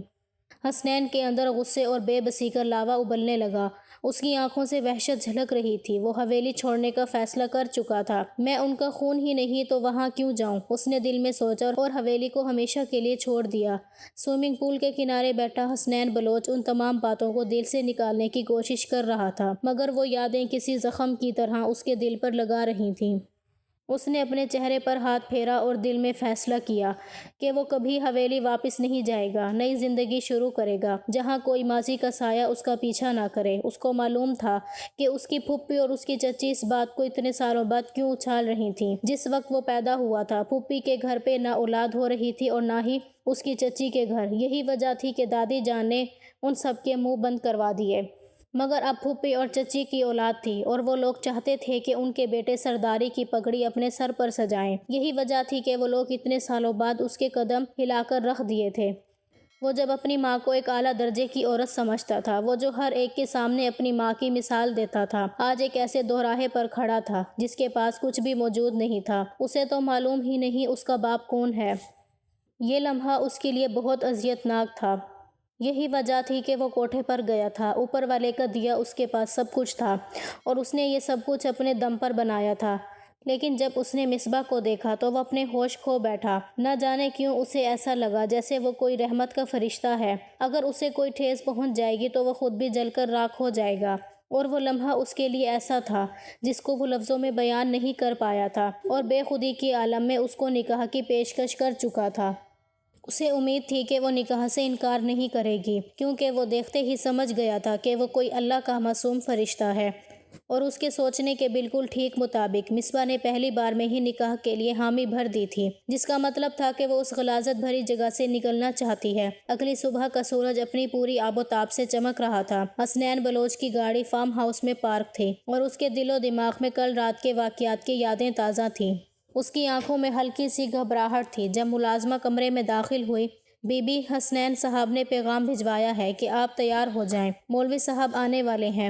حسنین کے اندر غصے اور بے بسی کا لاوا ابلنے لگا۔ اس کی آنکھوں سے وحشت جھلک رہی تھی۔ وہ حویلی چھوڑنے کا فیصلہ کر چکا تھا۔ میں ان کا خون ہی نہیں تو وہاں کیوں جاؤں؟ اس نے دل میں سوچا اور حویلی کو ہمیشہ کے لیے چھوڑ دیا۔ سوئمنگ پول کے کنارے بیٹھا حسنین بلوچ ان تمام باتوں کو دل سے نکالنے کی کوشش کر رہا تھا، مگر وہ یادیں کسی زخم کی طرح اس کے دل پر لگا رہی تھیں۔ اس نے اپنے چہرے پر ہاتھ پھیرا اور دل میں فیصلہ کیا کہ وہ کبھی حویلی واپس نہیں جائے گا، نئی زندگی شروع کرے گا جہاں کوئی ماضی کا سایہ اس کا پیچھا نہ کرے۔ اس کو معلوم تھا کہ اس کی پھوپھی اور اس کی چچی اس بات کو اتنے سالوں بعد کیوں اچھال رہی تھیں۔ جس وقت وہ پیدا ہوا تھا، پھوپھی کے گھر پہ نہ اولاد ہو رہی تھی اور نہ ہی اس کی چچی کے گھر۔ یہی وجہ تھی کہ دادی جان نے ان سب کے منہ بند کروا دیے۔ مگر اب پھوپھی اور چچی کی اولاد تھی اور وہ لوگ چاہتے تھے کہ ان کے بیٹے سرداری کی پگڑی اپنے سر پر سجائیں۔ یہی وجہ تھی کہ وہ لوگ اتنے سالوں بعد اس کے قدم ہلا کر رکھ دیے تھے۔ وہ جب اپنی ماں کو ایک اعلیٰ درجے کی عورت سمجھتا تھا، وہ جو ہر ایک کے سامنے اپنی ماں کی مثال دیتا تھا، آج ایک ایسے دوراہے پر کھڑا تھا جس کے پاس کچھ بھی موجود نہیں تھا۔ اسے تو معلوم ہی نہیں اس کا باپ کون ہے۔ یہ لمحہ اس کے لیے بہت اذیت ناک تھا۔ یہی وجہ تھی کہ وہ کوٹھے پر گیا تھا۔ اوپر والے کا دیا اس کے پاس سب کچھ تھا اور اس نے یہ سب کچھ اپنے دم پر بنایا تھا، لیکن جب اس نے مصباح کو دیکھا تو وہ اپنے ہوش کھو بیٹھا۔ نہ جانے کیوں اسے ایسا لگا جیسے وہ کوئی رحمت کا فرشتہ ہے۔ اگر اسے کوئی ٹھیس پہنچ جائے گی تو وہ خود بھی جل کر راکھ ہو جائے گا، اور وہ لمحہ اس کے لیے ایسا تھا جس کو وہ لفظوں میں بیان نہیں کر پایا تھا، اور بے خودی کے عالم میں اس کو نکاح کی پیشکش کر چکا تھا۔ اسے امید تھی کہ وہ نکاح سے انکار نہیں کرے گی، کیونکہ وہ دیکھتے ہی سمجھ گیا تھا کہ وہ کوئی اللہ کا معصوم فرشتہ ہے۔ اور اس کے سوچنے کے بالکل ٹھیک مطابق مصباح نے پہلی بار میں ہی نکاح کے لیے حامی بھر دی تھی، جس کا مطلب تھا کہ وہ اس غلاظت بھری جگہ سے نکلنا چاہتی ہے۔ اگلی صبح کا سورج اپنی پوری آب و تاب سے چمک رہا تھا۔ حسنین بلوچ کی گاڑی فارم ہاؤس میں پارک تھی اور اس کے دل و دماغ میں کل رات کے واقعات کی یادیں تازہ تھیں۔ اس کی آنکھوں میں ہلکی سی گھبراہٹ تھی۔ جب ملازمہ کمرے میں داخل ہوئی، بی بی، حسنین صاحب نے پیغام بھجوایا ہے کہ آپ تیار ہو جائیں، مولوی صاحب آنے والے ہیں۔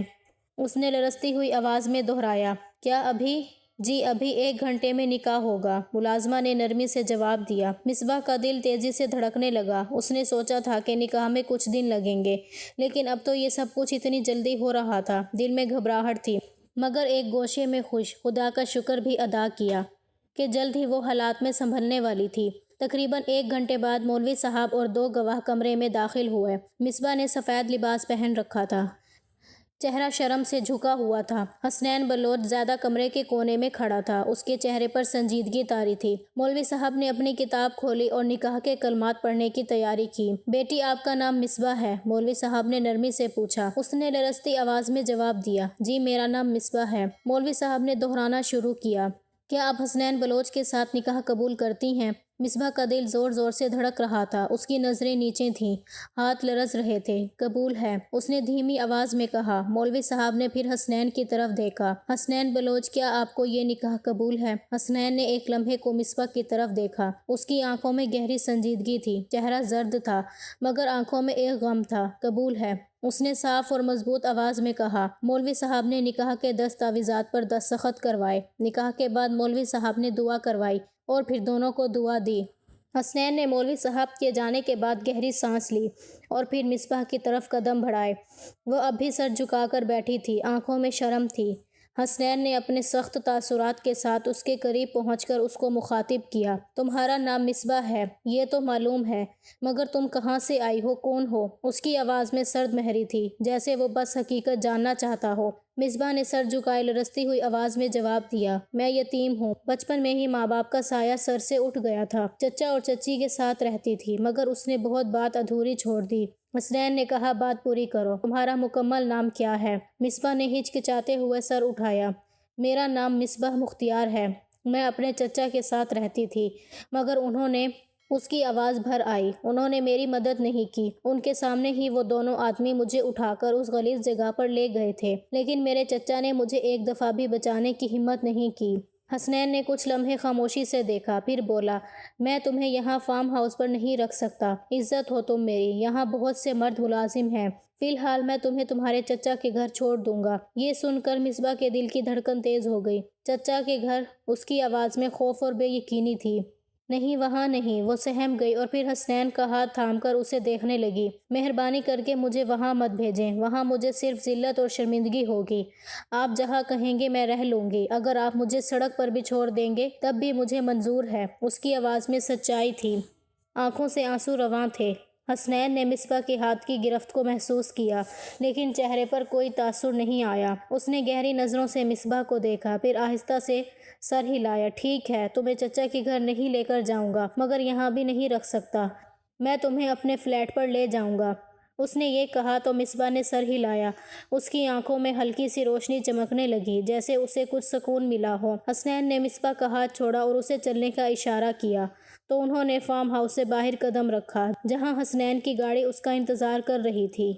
اس نے لرزتی ہوئی آواز میں دہرایا، کیا ابھی؟ جی ابھی 1 گھنٹے میں نکاح ہوگا، ملازمہ نے نرمی سے جواب دیا۔ مصباح کا دل تیزی سے دھڑکنے لگا۔ اس نے سوچا تھا کہ نکاح میں کچھ دن لگیں گے، لیکن اب تو یہ سب کچھ اتنی جلدی ہو رہا تھا۔ دل میں گھبراہٹ تھی، مگر ایک گوشے میں خوش، خدا کا شکر بھی ادا کیا کہ جلد ہی وہ حالات میں سنبھلنے والی تھی۔ تقریباً 1 گھنٹے بعد مولوی صاحب اور 2 گواہ کمرے میں داخل ہوئے۔ مصباح نے سفید لباس پہن رکھا تھا، چہرہ شرم سے جھکا ہوا تھا۔ حسنین بلوچ زیادہ کمرے کے کونے میں کھڑا تھا، اس کے چہرے پر سنجیدگی طاری تھی۔ مولوی صاحب نے اپنی کتاب کھولی اور نکاح کے کلمات پڑھنے کی تیاری کی۔ بیٹی، آپ کا نام مصباح ہے؟ مولوی صاحب نے نرمی سے پوچھا۔ اس نے لرزتی آواز میں جواب دیا، جی میرا نام مصباح ہے۔ مولوی صاحب نے دہرانا شروع کیا، کیا آپ حسنین بلوچ کے ساتھ نکاح قبول کرتی ہیں؟ مصباح کا دل زور زور سے دھڑک رہا تھا، اس کی نظریں نیچے تھیں، ہاتھ لرز رہے تھے۔ قبول ہے، اس نے دھیمی آواز میں کہا۔ مولوی صاحب نے پھر حسنین کی طرف دیکھا۔ حسنین بلوچ، کیا آپ کو یہ نکاح قبول ہے؟ حسنین نے ایک لمحے کو مصباح کی طرف دیکھا۔ اس کی آنکھوں میں گہری سنجیدگی تھی، چہرہ زرد تھا، مگر آنکھوں میں ایک غم تھا۔ قبول ہے، اس نے صاف اور مضبوط آواز میں کہا۔ مولوی صاحب نے نکاح کے دستاویزات پر دستخط کروائے۔ نکاح کے بعد مولوی صاحب نے دعا کروائی اور پھر دونوں کو دعا دی۔ حسنین نے مولوی صاحب کے جانے کے بعد گہری سانس لی اور پھر مصباح کی طرف قدم بڑھائے۔ وہ اب بھی سر جھکا کر بیٹھی تھی، آنکھوں میں شرم تھی۔ حسنین نے اپنے سخت تاثرات کے ساتھ اس کے قریب پہنچ کر اس کو مخاطب کیا۔ تمہارا نام مصباح ہے، یہ تو معلوم ہے، مگر تم کہاں سے آئی ہو، کون ہو؟ اس کی آواز میں سرد مہری تھی، جیسے وہ بس حقیقت جاننا چاہتا ہو۔ مصباح نے سر جھکائے لرزتی ہوئی آواز میں جواب دیا، میں یتیم ہوں، بچپن میں ہی ماں باپ کا سایہ سر سے اٹھ گیا تھا۔ چچا اور چچی کے ساتھ رہتی تھی، مگر اس نے بہت بات ادھوری چھوڑ دی۔ حسنین نے کہا، بات پوری کرو، تمہارا مکمل نام کیا ہے؟ مصباح نے ہچکچاتے ہوئے سر اٹھایا۔ میرا نام مصباح مختیار ہے، میں اپنے چچا کے ساتھ رہتی تھی، مگر انہوں نے، اس کی آواز بھر آئی، انہوں نے میری مدد نہیں کی۔ ان کے سامنے ہی وہ دونوں آدمی مجھے اٹھا کر اس غلیظ جگہ پر لے گئے تھے، لیکن میرے چچا نے مجھے ایک دفعہ بھی بچانے کی ہمت نہیں کی۔ حسنین نے کچھ لمحے خاموشی سے دیکھا، پھر بولا، میں تمہیں یہاں فارم ہاؤس پر نہیں رکھ سکتا، عزت ہو تم میری، یہاں بہت سے مرد ملازم ہیں، فی الحال میں تمہیں تمہارے چچا کے گھر چھوڑ دوں گا۔ یہ سن کر مصباح کے دل کی دھڑکن تیز ہو گئی۔ چچا کے گھر؟ اس کی آواز میں خوف اور بے یقینی تھی۔ نہیں، وہاں نہیں، وہ سہم گئی اور پھر حسنین کا ہاتھ تھام کر اسے دیکھنے لگی۔ مہربانی کر کے مجھے وہاں مت بھیجیں، وہاں مجھے صرف ذلت اور شرمندگی ہوگی۔ آپ جہاں کہیں گے میں رہ لوں گی، اگر آپ مجھے سڑک پر بھی چھوڑ دیں گے تب بھی مجھے منظور ہے۔ اس کی آواز میں سچائی تھی، آنکھوں سے آنسو رواں تھے۔ حسنین نے مصباح کے ہاتھ کی گرفت کو محسوس کیا، لیکن چہرے پر کوئی تاثر نہیں آیا۔ اس نے گہری نظروں سے مصباح کو دیکھا، پھر آہستہ سے سر ہلایا۔ ٹھیک ہے، تمہیں چچا کے گھر نہیں لے کر جاؤں گا، مگر یہاں بھی نہیں رکھ سکتا، میں تمہیں اپنے فلیٹ پر لے جاؤں گا۔ اس نے یہ کہا تو مصباح نے سر ہلایا۔ اس کی آنکھوں میں ہلکی سی روشنی چمکنے لگی، جیسے اسے کچھ سکون ملا ہو۔ حسنین نے مصباح کا ہاتھ چھوڑا اور اسے چلنے کا اشارہ کیا، تو انہوں نے فارم ہاؤس سے باہر قدم رکھا، جہاں حسنین کی گاڑی اس کا انتظار کر رہی تھی۔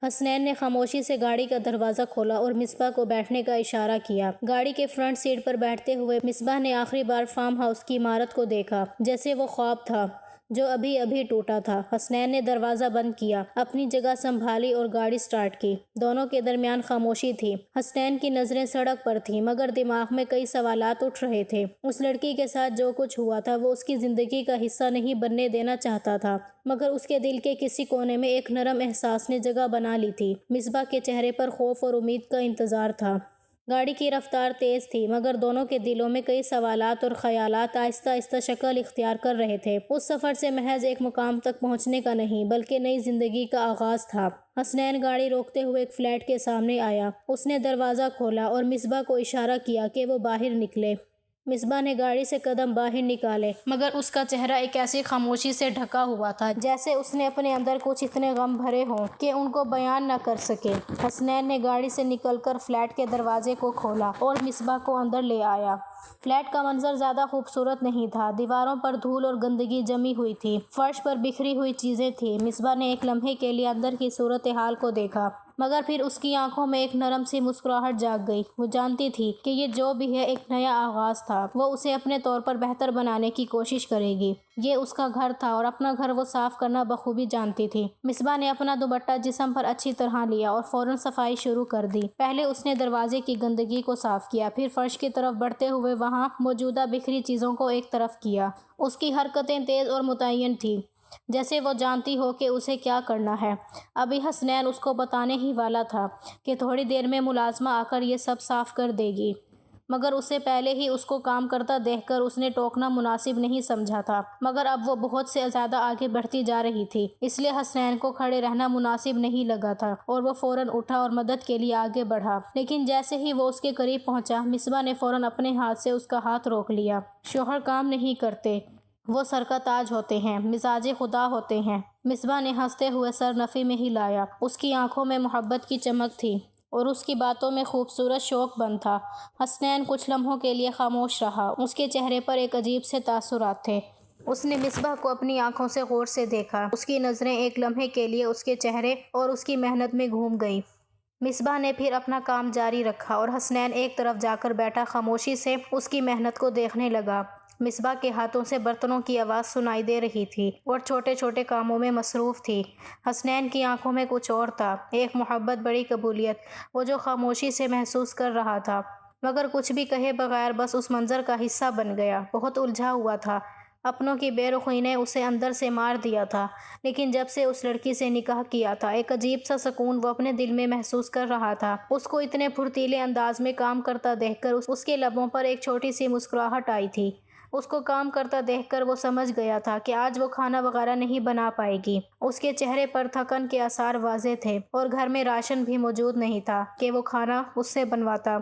حسنین نے خاموشی سے گاڑی کا دروازہ کھولا اور مصباح کو بیٹھنے کا اشارہ کیا۔ گاڑی کے فرنٹ سیٹ پر بیٹھتے ہوئے مصباح نے آخری بار فارم ہاؤس کی عمارت کو دیکھا، جیسے وہ خواب تھا جو ابھی ابھی ٹوٹا تھا۔ حسنین نے دروازہ بند کیا، اپنی جگہ سنبھالی اور گاڑی سٹارٹ کی۔ دونوں کے درمیان خاموشی تھی۔ حسنین کی نظریں سڑک پر تھیں، مگر دماغ میں کئی سوالات اٹھ رہے تھے۔ اس لڑکی کے ساتھ جو کچھ ہوا تھا وہ اس کی زندگی کا حصہ نہیں بننے دینا چاہتا تھا، مگر اس کے دل کے کسی کونے میں ایک نرم احساس نے جگہ بنا لی تھی۔ مصباح کے چہرے پر خوف اور امید کا انتظار تھا۔ گاڑی کی رفتار تیز تھی، مگر دونوں کے دلوں میں کئی سوالات اور خیالات آہستہ آہستہ شکل اختیار کر رہے تھے۔ اس سفر سے محض ایک مقام تک پہنچنے کا نہیں، بلکہ نئی زندگی کا آغاز تھا۔ حسنین گاڑی روکتے ہوئے ایک فلیٹ کے سامنے آیا۔ اس نے دروازہ کھولا اور مصباح کو اشارہ کیا کہ وہ باہر نکلے۔ مصباح نے گاڑی سے قدم باہر نکالے، مگر اس کا چہرہ ایک ایسی خاموشی سے ڈھکا ہوا تھا جیسے اس نے اپنے اندر کچھ اتنے غم بھرے ہوں کہ ان کو بیان نہ کر سکے۔ حسنین نے گاڑی سے نکل کر فلیٹ کے دروازے کو کھولا اور مصباح کو اندر لے آیا۔ فلیٹ کا منظر زیادہ خوبصورت نہیں تھا۔ دیواروں پر دھول اور گندگی جمی ہوئی تھی، فرش پر بکھری ہوئی چیزیں تھیں۔ مصباح نے ایک لمحے کے لیے اندر کی صورتحال کو دیکھا، مگر پھر اس کی آنکھوں میں ایک نرم سی مسکراہٹ جاگ گئی۔ وہ جانتی تھی کہ یہ جو بھی ہے ایک نیا آغاز تھا، وہ اسے اپنے طور پر بہتر بنانے کی کوشش کرے گی۔ یہ اس کا گھر تھا اور اپنا گھر وہ صاف کرنا بخوبی جانتی تھی۔ مصباح نے اپنا دوپٹہ جسم پر اچھی طرح لیا اور فوراً صفائی شروع کر دی۔ پہلے اس نے دروازے کی گندگی کو صاف کیا، پھر فرش کی طرف بڑھتے ہوئے وہاں موجودہ بکھری چیزوں کو ایک طرف کیا۔ اس کی حرکتیں تیز اور متعین تھیں، جیسے وہ جانتی ہو کہ اسے کیا کرنا ہے۔ ابھی حسنین اس کو بتانے ہی والا تھا کہ تھوڑی دیر میں ملازمہ آ کر یہ سب صاف کر دے گی، مگر اس سے پہلے ہی اس کو کام کرتا دیکھ کر اس نے ٹوکنا مناسب نہیں سمجھا تھا۔ مگر اب وہ بہت سے زیادہ آگے بڑھتی جا رہی تھی، اس لیے حسنین کو کھڑے رہنا مناسب نہیں لگا تھا اور وہ فوراً اٹھا اور مدد کے لیے آگے بڑھا۔ لیکن جیسے ہی وہ اس کے قریب پہنچا، مصباح نے فوراً اپنے ہاتھ سے اس کا ہاتھ روک لیا۔ شوہر کام نہیں کرتے، وہ سر کا تاج ہوتے ہیں، مزاج خدا ہوتے ہیں۔ مصباح نے ہنستے ہوئے سر نفی میں ہلایا۔ اس کی آنکھوں میں محبت کی چمک تھی اور اس کی باتوں میں خوبصورت شوق بند تھا۔ حسنین کچھ لمحوں کے لیے خاموش رہا، اس کے چہرے پر ایک عجیب سے تاثرات تھے۔ اس نے مصباح کو اپنی آنکھوں سے غور سے دیکھا۔ اس کی نظریں ایک لمحے کے لیے اس کے چہرے اور اس کی محنت میں گھوم گئی۔ مصباح نے پھر اپنا کام جاری رکھا اور حسنین ایک طرف جا کر بیٹھا خاموشی سے اس کی محنت کو دیکھنے لگا۔ مصباح کے ہاتھوں سے برتنوں کی آواز سنائی دے رہی تھی اور چھوٹے چھوٹے کاموں میں مصروف تھی۔ حسنین کی آنکھوں میں کچھ اور تھا، ایک محبت، بڑی قبولیت، وہ جو خاموشی سے محسوس کر رہا تھا، مگر کچھ بھی کہے بغیر بس اس منظر کا حصہ بن گیا۔ بہت الجھا ہوا تھا، اپنوں کی بے رخی نے اسے اندر سے مار دیا تھا، لیکن جب سے اس لڑکی سے نکاح کیا تھا ایک عجیب سا سکون وہ اپنے دل میں محسوس کر رہا تھا۔ اس کو اتنے پھرتیلے انداز میں کام کرتا دیکھ کر اس کے لبوں پر ایک چھوٹی سی مسکراہٹ آئی تھی۔ اس کو کام کرتا دیکھ کر وہ سمجھ گیا تھا کہ آج وہ کھانا وغیرہ نہیں بنا پائے گی۔ اس کے چہرے پر تھکن کے آثار واضح تھے اور گھر میں راشن بھی موجود نہیں تھا کہ وہ کھانا اس سے بنواتا،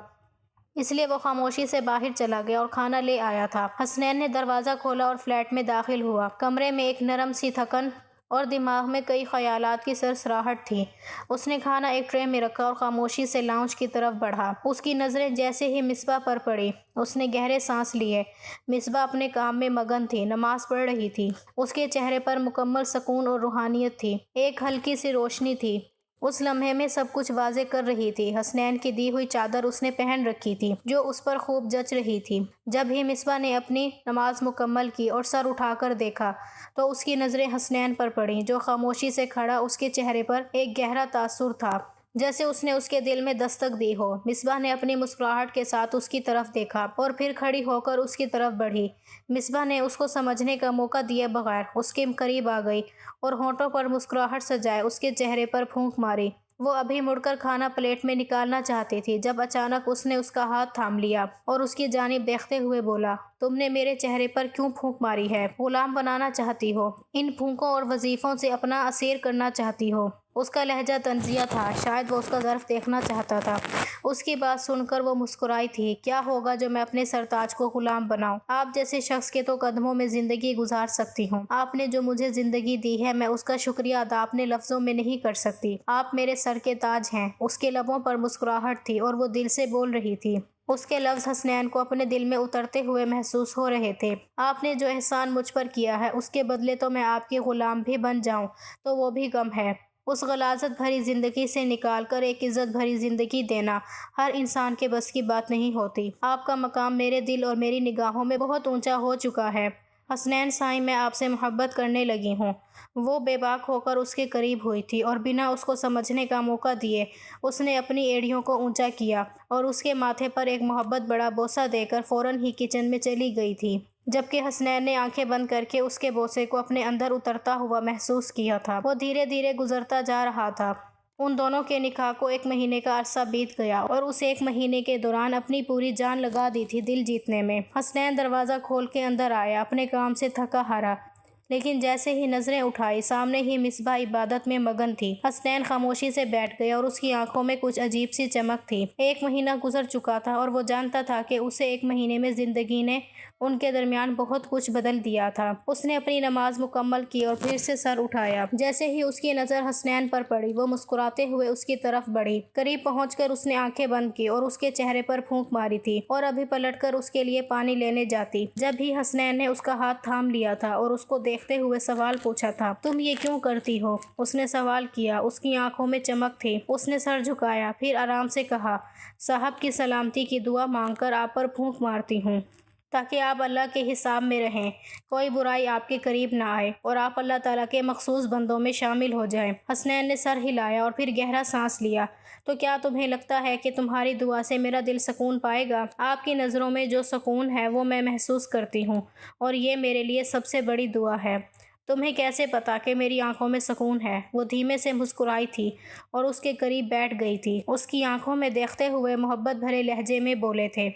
اس لیے وہ خاموشی سے باہر چلا گیا اور کھانا لے آیا تھا۔ حسنین نے دروازہ کھولا اور فلیٹ میں داخل ہوا۔ کمرے میں ایک نرم سی تھکن اور دماغ میں کئی خیالات کی سرسراہٹ تھی۔ اس نے کھانا ایک ٹرے میں رکھا اور خاموشی سے لاؤنج کی طرف بڑھا۔ اس کی نظریں جیسے ہی مصباح پر پڑی، اس نے گہرے سانس لیے۔ مصباح اپنے کام میں مگن تھی، نماز پڑھ رہی تھی۔ اس کے چہرے پر مکمل سکون اور روحانیت تھی، ایک ہلکی سی روشنی تھی۔ اس لمحے میں سب کچھ واضح کر رہی تھی۔ حسنین کی دی ہوئی چادر اس نے پہن رکھی تھی جو اس پر خوب جچ رہی تھی۔ جب ہی مصباح نے اپنی نماز مکمل کی اور سر اٹھا کر دیکھا تو اس کی نظریں حسنین پر پڑیں جو خاموشی سے کھڑا، اس کے چہرے پر ایک گہرا تاثر تھا جیسے اس نے اس کے دل میں دستک دی ہو۔ مصباح نے اپنی مسکراہٹ کے ساتھ اس کی طرف دیکھا اور پھر کھڑی ہو کر اس کی طرف بڑھی۔ مصباح نے اس کو سمجھنے کا موقع دیے بغیر اس کے قریب آ گئی اور ہونٹوں پر مسکراہٹ سجائے اس کے چہرے پر پھونک ماری۔ وہ ابھی مڑ کر کھانا پلیٹ میں نکالنا چاہتی تھی جب اچانک اس نے اس کا ہاتھ تھام لیا اور اس کی جانب دیکھتے ہوئے بولا، تم نے میرے چہرے پر کیوں پھونک ماری ہے؟ غلام بنانا چاہتی ہو؟ ان پھونکوں اور وظیفوں سے اپنا اسیر کرنا چاہتی ہو؟ اس کا لہجہ طنزیہ تھا، شاید وہ اس کا ظرف دیکھنا چاہتا تھا۔ اس کی بات سن کر وہ مسکرائی تھی۔ کیا ہوگا جو میں اپنے سرتاج کو غلام بناؤں؟ آپ جیسے شخص کے تو قدموں میں زندگی گزار سکتی ہوں۔ آپ نے جو مجھے زندگی دی ہے میں اس کا شکریہ ادا اپنے لفظوں میں نہیں کر سکتی۔ آپ میرے سر کے تاج ہیں۔ اس کے لبوں پر مسکراہٹ تھی اور وہ دل سے بول رہی تھی۔ اس کے لفظ حسنین کو اپنے دل میں اترتے ہوئے محسوس ہو رہے تھے۔ آپ نے جو احسان مجھ پر کیا ہے اس کے بدلے تو میں آپ کی غلام بھی بن جاؤں تو وہ بھی غم ہے۔ اس غلاظت بھری زندگی سے نکال کر ایک عزت بھری زندگی دینا ہر انسان کے بس کی بات نہیں ہوتی۔ آپ کا مقام میرے دل اور میری نگاہوں میں بہت اونچا ہو چکا ہے۔ حسنین سائیں، میں آپ سے محبت کرنے لگی ہوں۔ وہ بے باک ہو کر اس کے قریب ہوئی تھی اور بنا اس کو سمجھنے کا موقع دیے اس نے اپنی ایڑیوں کو اونچا کیا اور اس کے ماتھے پر ایک محبت بڑا بوسہ دے کر فوراً ہی کچن میں چلی گئی تھی، جبکہ حسنین نے آنکھیں بند کر کے اس کے بوسے کو اپنے اندر اترتا ہوا محسوس کیا تھا۔ وہ دھیرے دھیرے گزرتا جا رہا تھا۔ ان دونوں کے نکاح کو 1 مہینے کا عرصہ بیت گیا اور اس 1 مہینے کے دوران اپنی پوری جان لگا دی تھی دل جیتنے میں۔ حسنین دروازہ کھول کے اندر آیا، اپنے کام سے تھکا ہارا، لیکن جیسے ہی نظریں اٹھائی سامنے ہی مصباح عبادت میں مگن تھی۔ حسنین خاموشی سے بیٹھ گیا اور اس کی آنکھوں میں کچھ عجیب سی چمک تھی۔ 1 مہینہ گزر چکا تھا اور وہ جانتا تھا کہ اسے 1 مہینے میں زندگی نے ان کے درمیان بہت کچھ بدل دیا تھا۔ اس نے اپنی نماز مکمل کی اور پھر سے سر اٹھایا۔ جیسے ہی اس کی نظر حسنین پر پڑی وہ مسکراتے ہوئے اس کی طرف بڑھی۔ قریب پہنچ کر اس نے آنکھیں بند کی اور اس کے چہرے پر پھونک ماری تھی اور ابھی پلٹ کر اس کے لیے پانی لینے جاتی جب ہی حسنین نے اس کا ہاتھ تھام لیا تھا اور اس کو دیکھتے ہوئے سوال پوچھا تھا، تم یہ کیوں کرتی ہو؟ اس نے سوال کیا۔ اس کی آنکھوں میں چمک تھی۔ اس نے سر جھکایا، پھر آرام سے کہا، صاحب کی سلامتی کی دعا مانگ کر آپ پر پھونک مارتی ہوں تاکہ آپ اللہ کے حساب میں رہیں، کوئی برائی آپ کے قریب نہ آئے اور آپ اللہ تعالیٰ کے مخصوص بندوں میں شامل ہو جائیں۔ حسنین نے سر ہلایا اور پھر گہرا سانس لیا۔ تو کیا تمہیں لگتا ہے کہ تمہاری دعا سے میرا دل سکون پائے گا؟ آپ کی نظروں میں جو سکون ہے وہ میں محسوس کرتی ہوں اور یہ میرے لیے سب سے بڑی دعا ہے۔ تمہیں کیسے پتا کہ میری آنکھوں میں سکون ہے؟ وہ دھیمے سے مسکرائی تھی اور اس کے قریب بیٹھ گئی تھی۔ اس کی آنکھوں میں دیکھتے ہوئے محبت بھرے لہجے میں بولے تھے،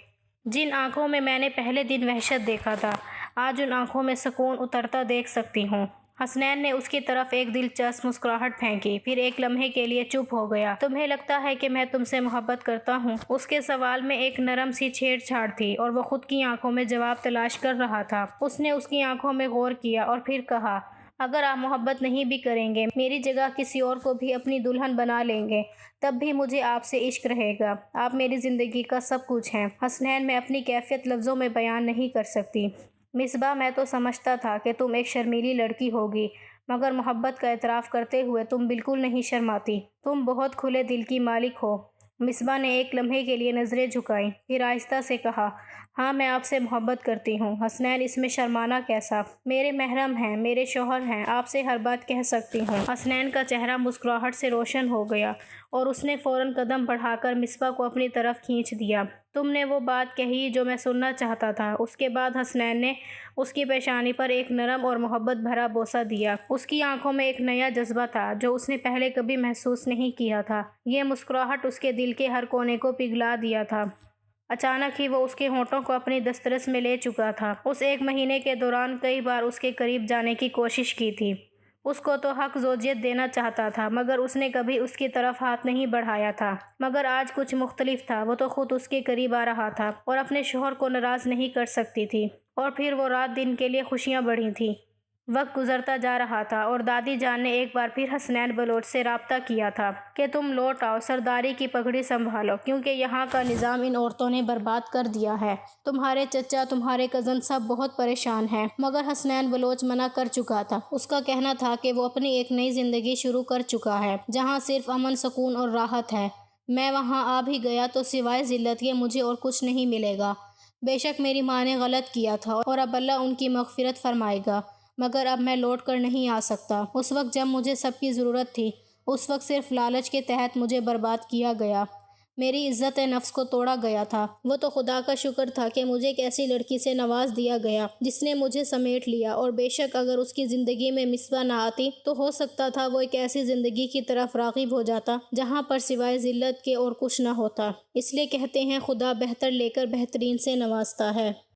جن آنکھوں میں میں نے پہلے دن وحشت دیکھا تھا آج ان آنکھوں میں سکون اترتا دیکھ سکتی ہوں۔ حسنین نے اس کی طرف ایک دلچسپ مسکراہٹ پھینکی، پھر ایک لمحے کے لیے چپ ہو گیا۔ تمہیں لگتا ہے کہ میں تم سے محبت کرتا ہوں؟ اس کے سوال میں ایک نرم سی چھیڑ چھاڑ تھی اور وہ خود کی آنکھوں میں جواب تلاش کر رہا تھا۔ اس نے اس کی آنکھوں میں غور کیا اور پھر کہا، اگر آپ محبت نہیں بھی کریں گے، میری جگہ کسی اور کو بھی اپنی دلہن بنا لیں گے، تب بھی مجھے آپ سے عشق رہے گا۔ آپ میری زندگی کا سب کچھ ہیں۔ حسنین، میں اپنی کیفیت لفظوں میں بیان نہیں کر سکتی۔ مصباح میں تو سمجھتا تھا کہ تم ایک شرمیلی لڑکی ہوگی، مگر محبت کا اعتراف کرتے ہوئے تم بالکل نہیں شرماتی۔ تم بہت کھلے دل کی مالک ہو۔ مصباح نے ایک لمحے کے لیے نظریں جھکائیں، پھر آہستہ سے کہا، ہاں میں آپ سے محبت کرتی ہوں۔ حسنین، اس میں شرمانا کیسا؟ میرے محرم ہیں، میرے شوہر ہیں، آپ سے ہر بات کہہ سکتی ہوں۔ حسنین کا چہرہ مسکراہٹ سے روشن ہو گیا اور اس نے فوراً قدم بڑھا کر مصباح کو اپنی طرف کھینچ دیا۔ تم نے وہ بات کہی جو میں سننا چاہتا تھا۔ اس کے بعد حسنین نے اس کی پیشانی پر ایک نرم اور محبت بھرا بوسہ دیا۔ اس کی آنکھوں میں ایک نیا جذبہ تھا جو اس نے پہلے کبھی محسوس نہیں کیا تھا۔ یہ مسکراہٹ اس کے دل کے ہر کونے کو پگھلا دیا تھا۔ اچانک ہی وہ اس کے ہونٹوں کو اپنی دسترس میں لے چکا تھا۔ اس ایک مہینے کے دوران کئی بار اس کے قریب جانے کی کوشش کی تھی۔ اس کو تو حق زوجیت دینا چاہتا تھا، مگر اس نے کبھی اس کی طرف ہاتھ نہیں بڑھایا تھا۔ مگر آج کچھ مختلف تھا۔ وہ تو خود اس کے قریب آ رہا تھا اور اپنے شوہر کو ناراض نہیں کر سکتی تھی۔ اور پھر وہ رات دن کے لیے خوشیاں بڑھی تھیں۔ وقت گزرتا جا رہا تھا اور دادی جان نے ایک بار پھر حسنین بلوچ سے رابطہ کیا تھا کہ تم لوٹ آؤ، سرداری کی پگڑی سنبھالو، کیونکہ یہاں کا نظام ان عورتوں نے برباد کر دیا ہے۔ تمہارے چچا، تمہارے کزن سب بہت پریشان ہیں۔ مگر حسنین بلوچ منع کر چکا تھا۔ اس کا کہنا تھا کہ وہ اپنی ایک نئی زندگی شروع کر چکا ہے، جہاں صرف امن، سکون اور راحت ہے۔ میں وہاں آ بھی گیا تو سوائے ذلت کے مجھے اور کچھ نہیں ملے گا۔ بے شک میری ماں نے غلط کیا تھا اور اب اللہ ان کی مغفرت فرمائے گا، مگر اب میں لوٹ کر نہیں آ سکتا۔ اس وقت جب مجھے سب کی ضرورت تھی، اس وقت صرف لالچ کے تحت مجھے برباد کیا گیا۔ میری عزت نفس کو توڑا گیا تھا۔ وہ تو خدا کا شکر تھا کہ مجھے ایک ایسی لڑکی سے نواز دیا گیا جس نے مجھے سمیٹ لیا، اور بے شک اگر اس کی زندگی میں مصباح نہ آتی تو ہو سکتا تھا وہ ایک ایسی زندگی کی طرف راغب ہو جاتا جہاں پر سوائے ذلت کے اور کچھ نہ ہوتا۔ اس لیے کہتے ہیں خدا بہتر لے کر بہترین سے نوازتا ہے۔